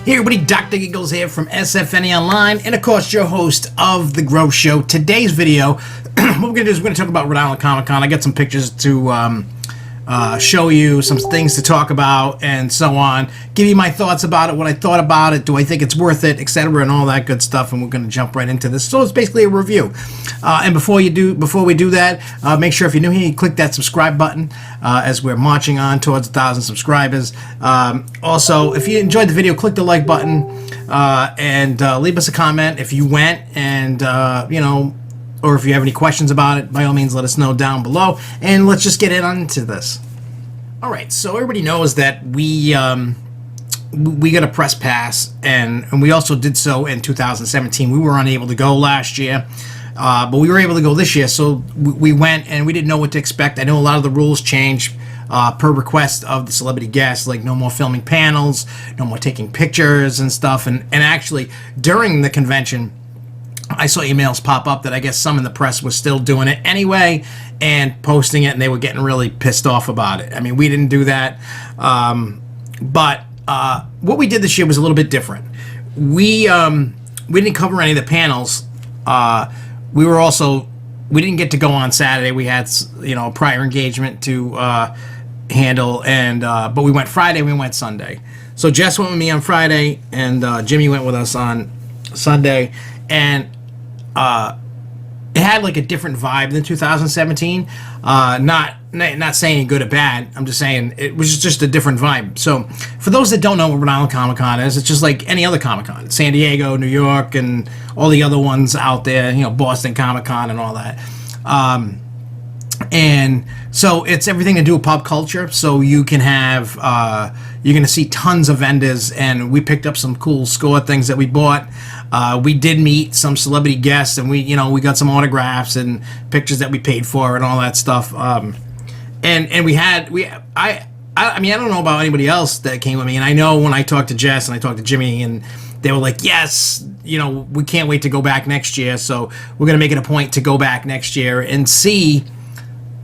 Hey everybody, Dr. Giggles here from SFNEOnline, and of course your host of The Grove Show. Today's video, what we're going to do is we're going to talk about Rhode Island Comic-Con. I got some pictures to show you, some things to talk about, and so on. Give you my thoughts about it, what I thought about it, do I think it's worth it, etc., and all that good stuff, and we're going to jump right into this. So it's basically a review. And before we do that, make sure if you're new here, you click that subscribe button as we're marching on towards 1,000 subscribers. Also, if you enjoyed the video, click the like button and leave us a comment if you went, and or if you have any questions about it, by all means let us know down below, and let's just get into this. Alright, so everybody knows that we got a press pass, and we also did so in 2017. We were unable to go last year, but we were able to go this year, so we went, and we didn't know what to expect. I know a lot of the rules changed per request of the celebrity guests, like no more filming panels, no more taking pictures and stuff, and actually during the convention I saw emails pop up that I guess some in the press was still doing it anyway and posting it, and they were getting really pissed off about it. I mean, we didn't do that, but what we did this year was a little bit different. We didn't cover any of the panels. We didn't get to go on Saturday. We had a prior engagement to handle, and but we went Friday, we went Sunday. So Jess went with me on Friday, and Jimmy went with us on Sunday, and it had like a different vibe than 2017. Not saying good or bad. I'm just saying it was just a different vibe. So for those that don't know what Rhode Island Comic Con is, it's just like any other Comic Con. San Diego, New York, and all the other ones out there. Boston Comic Con and all that. And so it's everything to do with pop culture. So you can have you're gonna see tons of vendors, and we picked up some cool score things that we bought. We did meet some celebrity guests, and we got some autographs and pictures that we paid for and all that stuff. And I mean, I don't know about anybody else that came with me, and I know when I talked to Jess and I talked to Jimmy, and they were like, yes, we can't wait to go back next year, so we're gonna make it a point to go back next year and see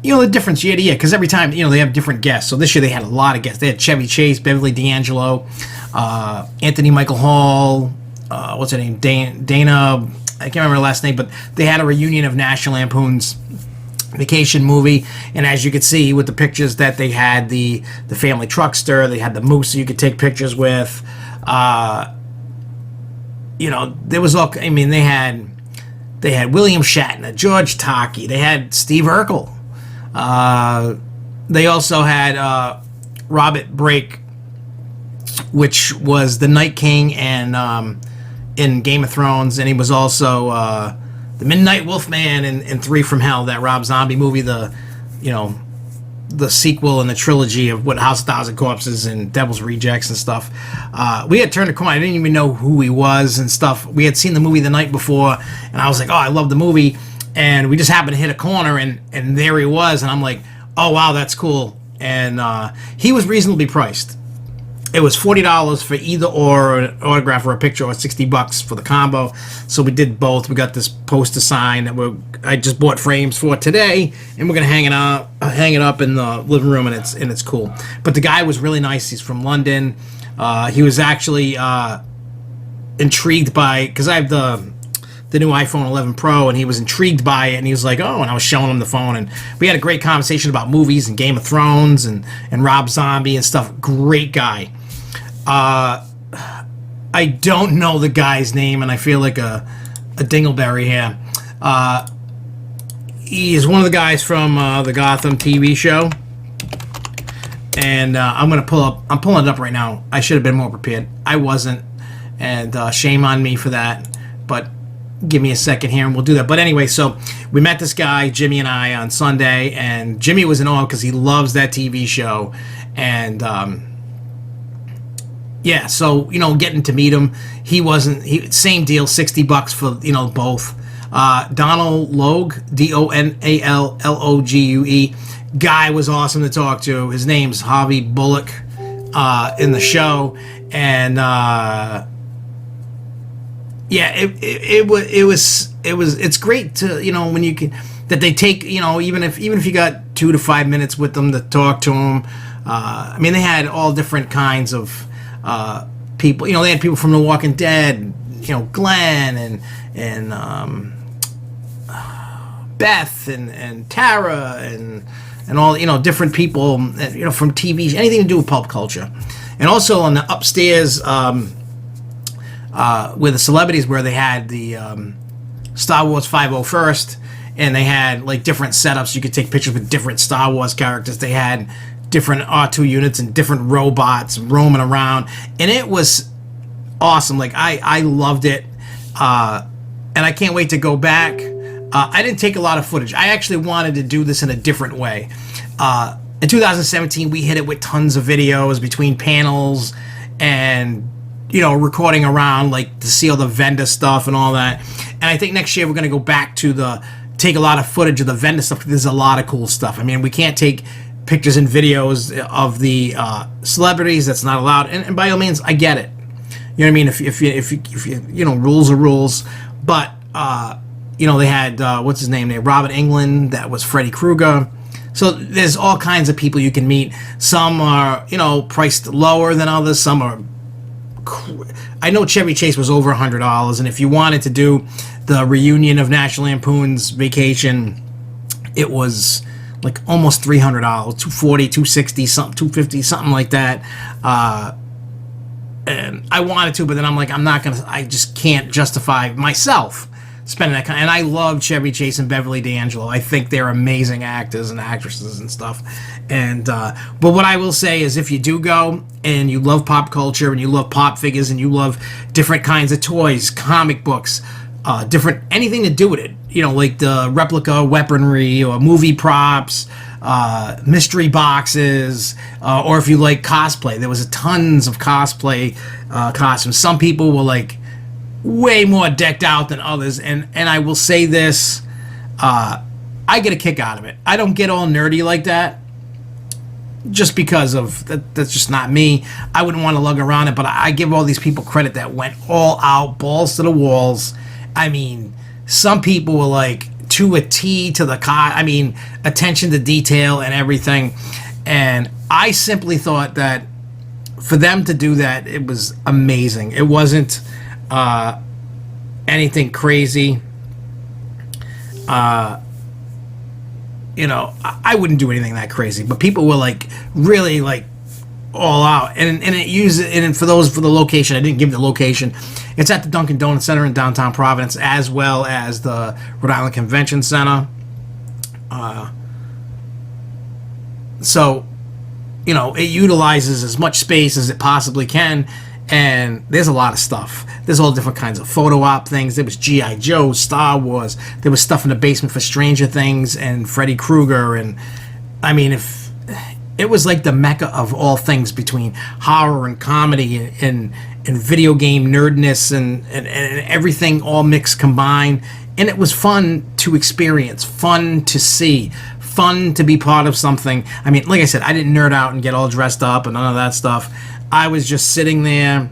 the difference year to year, because every time they have different guests. So this year they had a lot of guests. They had Chevy Chase, Beverly D'Angelo, Anthony Michael Hall, what's her name, Dana, I can't remember her last name, but they had a reunion of National Lampoon's Vacation movie, and as you could see with the pictures that they had the family truckster, they had the moose that you could take pictures with. There was all, I mean, they had William Shatner, George Takei, they had Steve Urkel. They also had Robert Brake, which was the Night King and in Game of Thrones, and he was also the Midnight Wolfman in 3 from Hell, that Rob Zombie movie, the sequel in the trilogy of House of 1,000 Corpses and Devil's Rejects and stuff. We had turned a corner. I didn't even know who he was and stuff. We had seen the movie the night before, and I was like, oh, I love the movie. And we just happened to hit a corner, and there he was, and I'm like, oh wow, that's cool. And he was reasonably priced. It was $40 for either or an autograph or a picture, or $60 for the combo. So we did both. We got this poster sign that I just bought frames for today, and we're gonna hang it up in the living room, and it's cool. But the guy was really nice. He's from London. He was actually intrigued by, because I have the new iPhone 11 Pro, and he was intrigued by it, and he was like, oh, and I was showing him the phone, and we had a great conversation about movies and Game of Thrones and Rob Zombie and stuff. Great guy. I don't know the guy's name, and I feel like a dingleberry here. He is one of the guys from the Gotham TV show, and I'm pulling it up right now. I should have been more prepared. I wasn't, and shame on me for that, but give me a second here and we'll do that. But anyway, so we met this guy, Jimmy and I, on Sunday, and Jimmy was in awe because he loves that TV show. And yeah, so getting to meet him, same deal, $60 for both. Donald Logue, Donallogue, guy was awesome to talk to. His name's Harvey Bullock in the show, and yeah, it's great to when you can, that they take even if you got 2 to 5 minutes with them to talk to them. I mean, they had all different kinds of people. You know, they had people from The Walking Dead. You know, Glenn and Beth and Tara and all, you know, different people, you know, from TV, anything to do with pulp culture. And also on the upstairs where the celebrities were, they had the Star Wars 501st, and they had like different setups. You could take pictures with different Star Wars characters. They had different R2 units and different robots roaming around, and it was awesome. Like I loved it, and I can't wait to go back. I didn't take a lot of footage. I actually wanted to do this in a different way. In 2017, we hit it with tons of videos between panels and, you know, recording around, like, to see all the vendor stuff and all that. And I think next year we're going to go back to take a lot of footage of the vendor stuff. There's a lot of cool stuff. I mean, we can't take pictures and videos of the celebrities. That's not allowed. And by all means, I get it. You know what I mean? If you know, rules are rules. But, you know, they had, what's his name? They had Robert Englund. That was Freddy Krueger. So there's all kinds of people you can meet. Some are, you know, priced lower than others. Some are... I know Chevy Chase was over $100, and if you wanted to do the reunion of National Lampoon's Vacation, it was like almost $300, $240, $260, something, $250, something like that. And I wanted to, but then I'm like, I just can't justify myself spending that kind. And I love Chevy Chase and Beverly D'Angelo. I think they're amazing actors and actresses and stuff. And but what I will say is, if you do go and you love pop culture and you love pop figures and you love different kinds of toys, comic books, different, anything to do with it, you know, like the replica weaponry or movie props, mystery boxes, or if you like cosplay, there was tons of cosplay costumes. Some people were like way more decked out than others, and I will say this, I get a kick out of it. I don't get all nerdy like that, just because of that's just not me. I wouldn't want to lug around it, but I give all these people credit that went all out, balls to the walls. I mean, some people were like to a T to the I mean, attention to detail and everything. And I simply thought that for them to do that, it was amazing. It wasn't anything crazy. You know, I wouldn't do anything that crazy, but people were like really like all out. And for the location, I didn't give the location. It's at the Dunkin' Donuts Center in downtown Providence, as well as the Rhode Island Convention Center. So, you know, it utilizes as much space as it possibly can, and there's a lot of stuff. There's all different kinds of photo op things. There was G.I. Joe, Star Wars. There was stuff in the basement for Stranger Things and Freddy Krueger. And, I mean, if it was like the mecca of all things between horror and comedy and video game nerdness and everything all mixed combined. And it was fun to experience, fun to see, fun to be part of something. I mean, like I said, I didn't nerd out and get all dressed up and none of that stuff. I was just sitting there,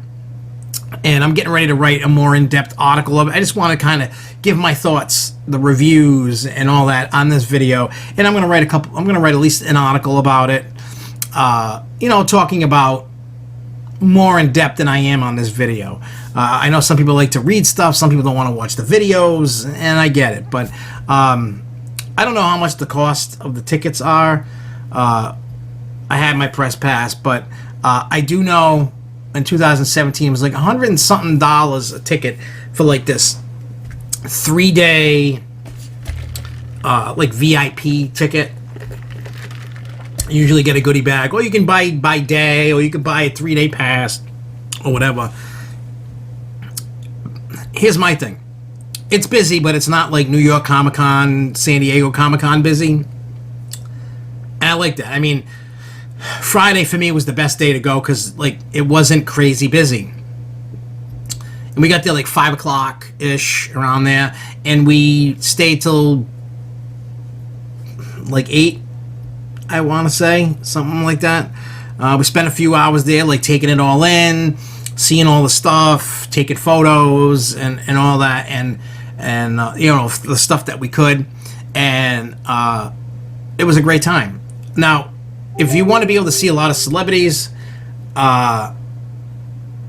and I'm getting ready to write a more in-depth article of it. I just want to kind of give my thoughts, the reviews, and all that on this video. And I'm going to write at least an article about it. You know, talking about more in depth than I am on this video. I know some people like to read stuff. Some people don't want to watch the videos, and I get it. But I don't know how much the cost of the tickets are. I had my press pass, but I do know in 2017 it was like $100 and something a ticket for like this 3-day like VIP ticket. You usually get a goodie bag, or you can buy by day, or you can buy a 3-day pass or whatever. Here's my thing. It's busy, but it's not like New York Comic-Con, San Diego Comic-Con busy. And I like that. I mean, Friday for me was the best day to go because like it wasn't crazy busy. And we got there like 5 o'clock ish, around there, and we stayed till like 8, I want to say, something like that. We spent a few hours there, like taking it all in, seeing all the stuff, taking photos and all that, and you know, the stuff that we could, and it was a great time. Now, if you want to be able to see a lot of celebrities,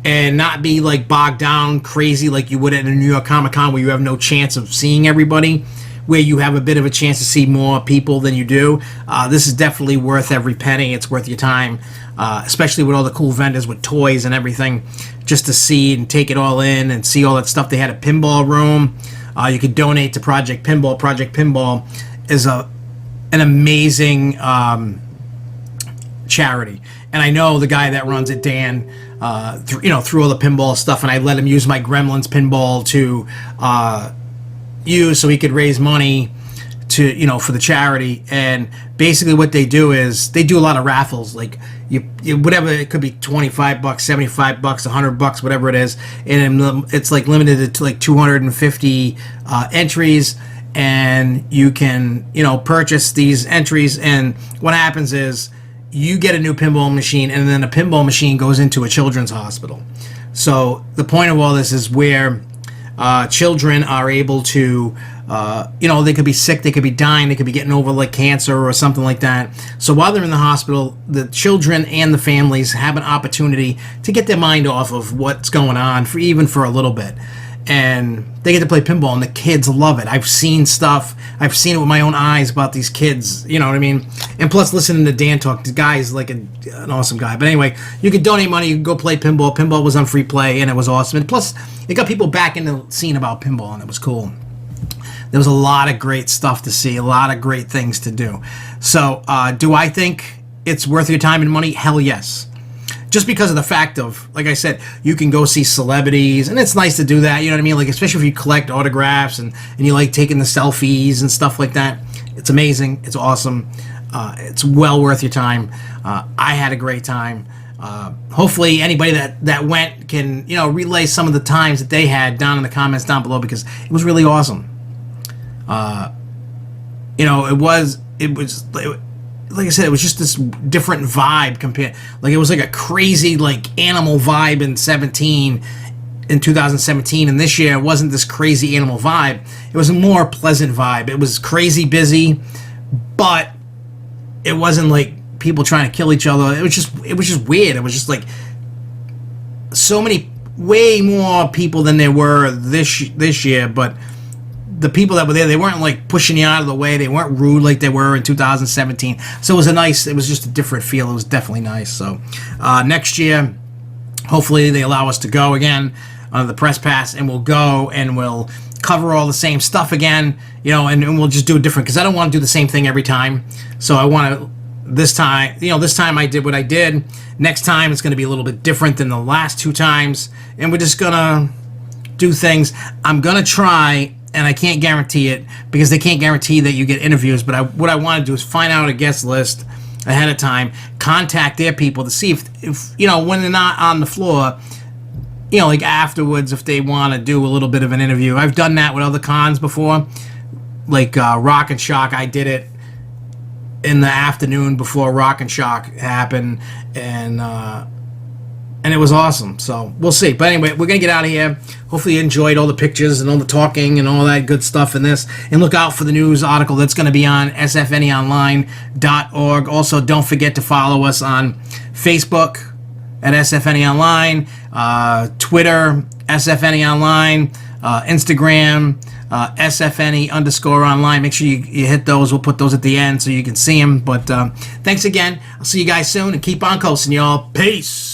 and not be like bogged down crazy like you would at a New York Comic Con, where you have no chance of seeing everybody, where you have a bit of a chance to see more people than you do. This is definitely worth every penny. It's worth your time, especially with all the cool vendors with toys and everything, just to see and take it all in and see all that stuff. They had a pinball room. You could donate to Project Pinball. Project Pinball is an amazing charity, and I know the guy that runs it, Dan, through all the pinball stuff, and I let him use my Gremlins pinball to use so he could raise money to for the charity. And basically what they do is they do a lot of raffles, like you whatever, it could be $25, $75, $100, whatever it is, and it's like limited to like 250 entries, and you can purchase these entries, and what happens is you get a new pinball machine, and then a pinball machine goes into a children's hospital. So the point of all this is where children are able to, they could be sick, they could be dying, they could be getting over like cancer or something like that. So while they're in the hospital, the children and the families have an opportunity to get their mind off of what's going on even for a little bit. And they get to play pinball, and the kids love it. I've seen stuff. I've seen it with my own eyes about these kids. You know what I mean? And plus, listening to Dan talk, the guy is like an awesome guy. But anyway, you could donate money. You could go play pinball. Pinball was on free play, and it was awesome. And plus, it got people back in the scene about pinball, and it was cool. There was a lot of great stuff to see, a lot of great things to do. So, do I think it's worth your time and money? Hell yes. Just because of the fact of, like I said, you can go see celebrities, and it's nice to do that, you know what I mean? Like, especially if you collect autographs and you like taking the selfies and stuff like that. It's amazing. It's awesome. It's well worth your time. I had a great time. Hopefully anybody that went can, relay some of the times that they had down in the comments down below, because it was really awesome. It was like I said, it was just this different vibe compared. Like, it was like a crazy, like, animal vibe in 2017, and this year it wasn't this crazy animal vibe. It was a more pleasant vibe. It was crazy busy, but it wasn't like people trying to kill each other. It was just weird. It was just like so many, way more people than there were this year, but the people that were there, they weren't like pushing you out of the way. They weren't rude like they were in 2017. So it was just a different feel. It was definitely nice. So next year, hopefully they allow us to go again on the press pass, and we'll go and we'll cover all the same stuff again, and we'll just do it different, because I don't want to do the same thing every time. So I want to, this time I did what I did. Next time it's going to be a little bit different than the last two times, and we're just going to do things. I'm going to try, and I can't guarantee it, because they can't guarantee that you get interviews, but what I want to do is find out a guest list ahead of time, contact their people to see if when they're not on the floor, like afterwards, if they want to do a little bit of an interview. I've done that with other cons before, like Rock and Shock. I did it in the afternoon before Rock and Shock happened, and it was awesome. So we'll see. But anyway, we're gonna get out of here. Hopefully you enjoyed all the pictures and all the talking and all that good stuff in this. And look out for the news article that's going to be on SFNEOnline.org. Also, don't forget to follow us on Facebook at SFNEOnline, Twitter, SFNEOnline, Instagram, SFNE_online. Make sure you hit those. We'll put those at the end so you can see them. But thanks again. I'll see you guys soon, and keep on coasting, y'all. Peace.